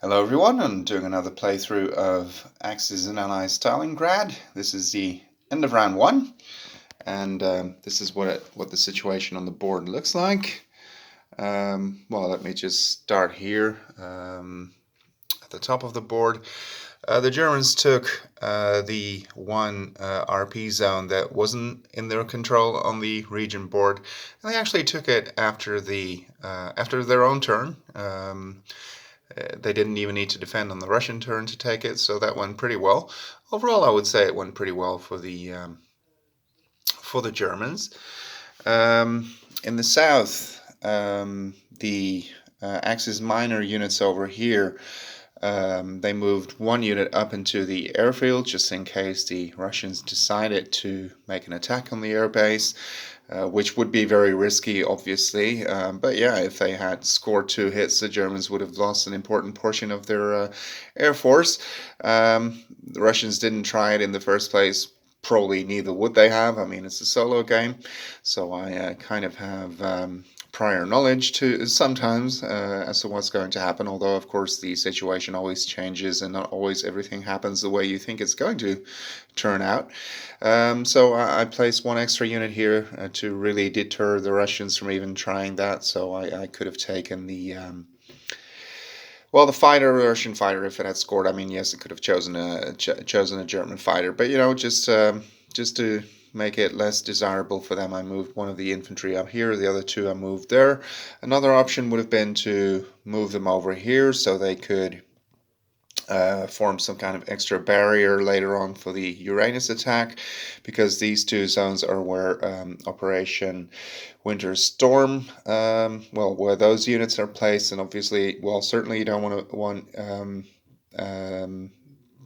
Hello everyone, I'm doing another playthrough of Axis and Allies Stalingrad. This is the end of round one, and this is what the situation on the board looks like. Well, let me just start here at the top of the board. The Germans took the one RP zone that wasn't in their control on the region board, and they actually took it after their own turn. They didn't even need to defend on the Russian turn to take it, so that went pretty well. Overall, I would say it went pretty well for the Germans. In the south, the Axis minor units over here, they moved one unit up into the airfield just in case the Russians decided to make an attack on the airbase. Which would be very risky, obviously. But yeah, if they had scored 2 hits, the Germans would have lost an important portion of their air force. The Russians didn't try it in the first place. Probably neither would they have. I mean, it's a solo game, so I kind of have prior knowledge to sometimes as to what's going to happen, although of course the situation always changes and not always everything happens the way you think it's going to turn out. So I placed one extra unit here to really deter the Russians from even trying that, so I could have taken the well, the Russian fighter, if it had scored. I mean, yes, it could have chosen a German fighter, but you know, just to make it less desirable for them, I moved one of the infantry up here. The other two I moved there. Another option would have been to move them over here so they could form some kind of extra barrier later on for the Uranus attack, because these two zones are where Operation Winter Storm, where those units are placed, and obviously, well, certainly you don't want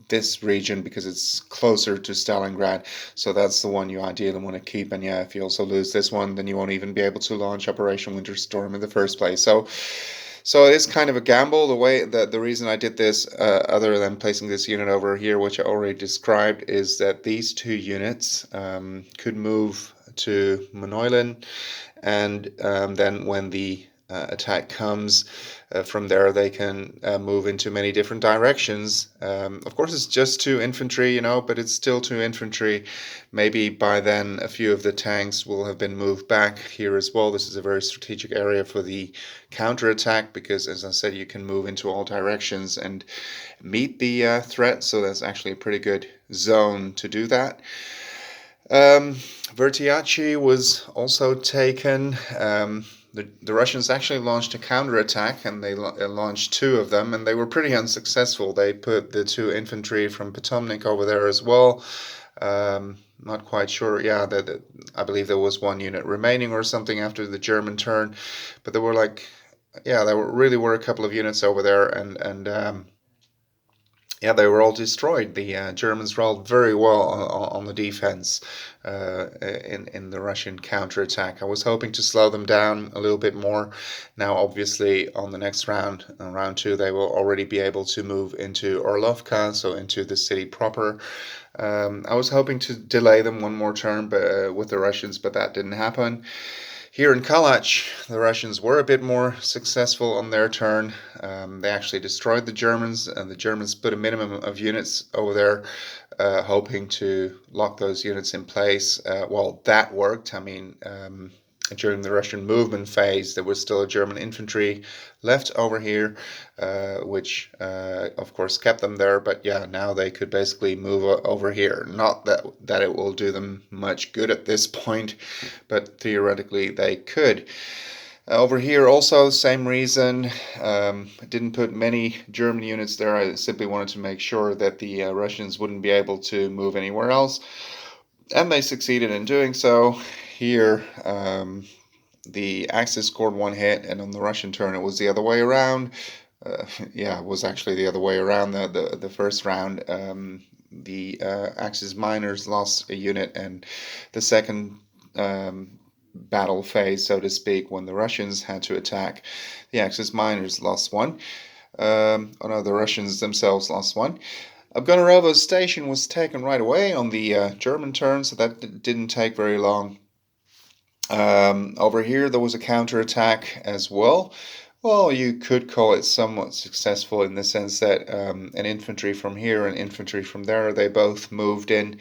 this region because it's closer to Stalingrad, so that's the one you ideally want to keep. And yeah, if you also lose this one, then you won't even be able to launch Operation Winter Storm in the first place. So it is kind of a gamble. The reason I did this, other than placing this unit over here, which I already described, is that these two units could move to Manoilen, and then when the attack comes from there, they can move into many different directions. Of course, it's just 2 infantry, you know, but it's still 2 infantry. Maybe by then a few of the tanks will have been moved back here as well. This is a very strategic area for the counterattack because, as I said, you can move into all directions and meet the threat, so that's actually a pretty good zone to do that. Vertiaci was also taken. The Russians actually launched a counterattack, and they launched 2 of them, and they were pretty unsuccessful. They put the 2 infantry from Potomnik over there as well. Not quite sure. Yeah, I believe there was 1 unit remaining or something after the German turn, but there were really were a couple of units over there, and yeah, they were all destroyed. The Germans rolled very well on the defense in the Russian counterattack. I was hoping to slow them down a little bit more. Now, obviously, on the next round, round 2, they will already be able to move into Orlovka, so into the city proper. I was hoping to delay them 1 more turn with the Russians, but that didn't happen. Here in Kalach, the Russians were a bit more successful on their turn. They actually destroyed the Germans, and the Germans put a minimum of units over there, hoping to lock those units in place. Well, that worked. I mean, during the Russian movement phase, there was still a German infantry left over here, which of course kept them there. But yeah, now they could basically move over here. Not that it will do them much good at this point, but theoretically they could. Over here also, same reason. I didn't put many German units there. I simply wanted to make sure that the Russians wouldn't be able to move anywhere else. And they succeeded in doing so. Here, the Axis scored 1 hit, and on the Russian turn it was the other way around. Yeah, it was actually the other way around. The first round, the Axis miners lost a unit, and the second battle phase, so to speak, when the Russians had to attack, the Axis miners lost 1. Oh no, the Russians themselves lost 1. Abgonorevo station was taken right away on the German turn, so that didn't take very long. Over here there was a counterattack as well, Well, you could call it somewhat successful in the sense that an infantry from here and infantry from there, they both moved in,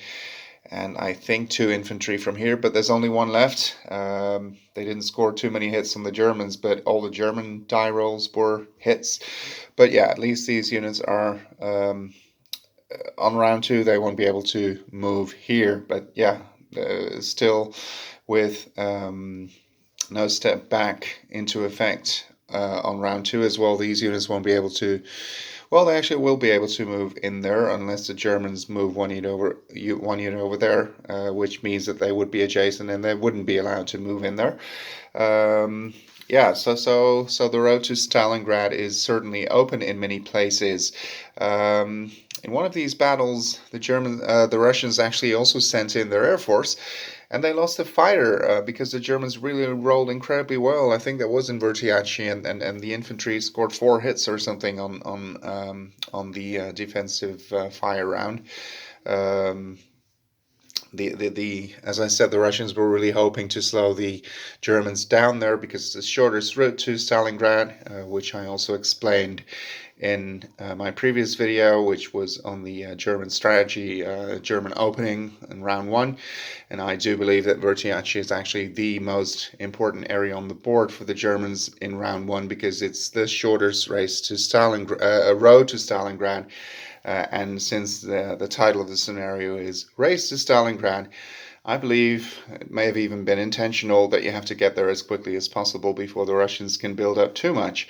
and I think two infantry from here, but there's only one left. They didn't score too many hits on the Germans, but all the German die rolls were hits. But yeah, at least these units are on round two. They won't be able to move here, but yeah, still with no step back into effect on round two as well. These units won't be able to. Well, they actually will be able to move in there unless the Germans move one unit over there, which means that they would be adjacent and they wouldn't be allowed to move in there. Yeah, so the road to Stalingrad is certainly open in many places. In one of these battles, the Russians actually also sent in their air force, and they lost a fighter because the Germans really rolled incredibly well. I think that was in Vertiaci, and the infantry scored 4 hits or something on the defensive fire round. Um, the as I said, the Russians were really hoping to slow the Germans down there because it's the shortest route to Stalingrad, which I also explained in my previous video, which was on the German strategy, German opening in round one. And I do believe that Vertiaci is actually the most important area on the board for the Germans in round one because it's the shortest race to Stalingrad, road to Stalingrad. And since the title of the scenario is Race to Stalingrad, I believe it may have even been intentional that you have to get there as quickly as possible before the Russians can build up too much.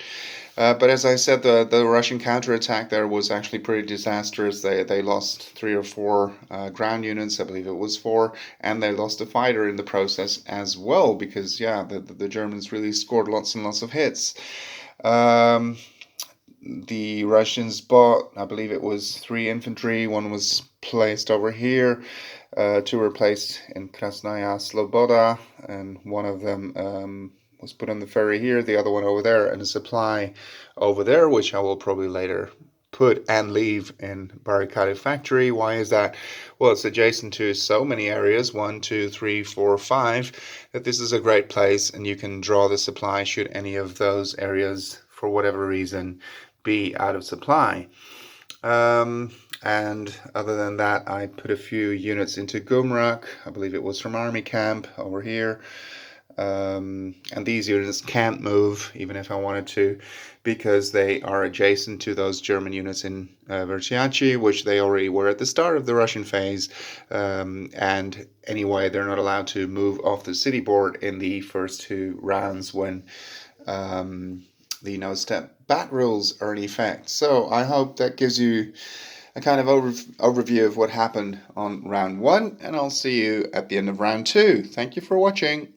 But as I said, the Russian counterattack there was actually pretty disastrous. They lost 3 or 4 ground units, I believe it was 4, and they lost a fighter in the process as well because, yeah, the Germans really scored lots and lots of hits. The Russians bought, I believe it was 3 infantry. One was placed over here, 2 were placed in Krasnaya Sloboda, and one of them was put on the ferry here, the other one over there, and a supply over there, which I will probably later put and leave in Barricade Factory. Why is that? Well, it's adjacent to so many areas, 1, 2, 3, 4, 5, that this is a great place, and you can draw the supply should any of those areas, for whatever reason, be out of supply. And other than that, I put a few units into Gumrak. I believe it was from Army Camp over here. And these units can't move, even if I wanted to, because they are adjacent to those German units in Vertiaci, which they already were at the start of the Russian phase. And anyway, they're not allowed to move off the city board in the first 2 rounds when the no-step back rules are in effect. So I hope that gives you a kind of overview of what happened on round 1, and I'll see you at the end of round 2. Thank you for watching.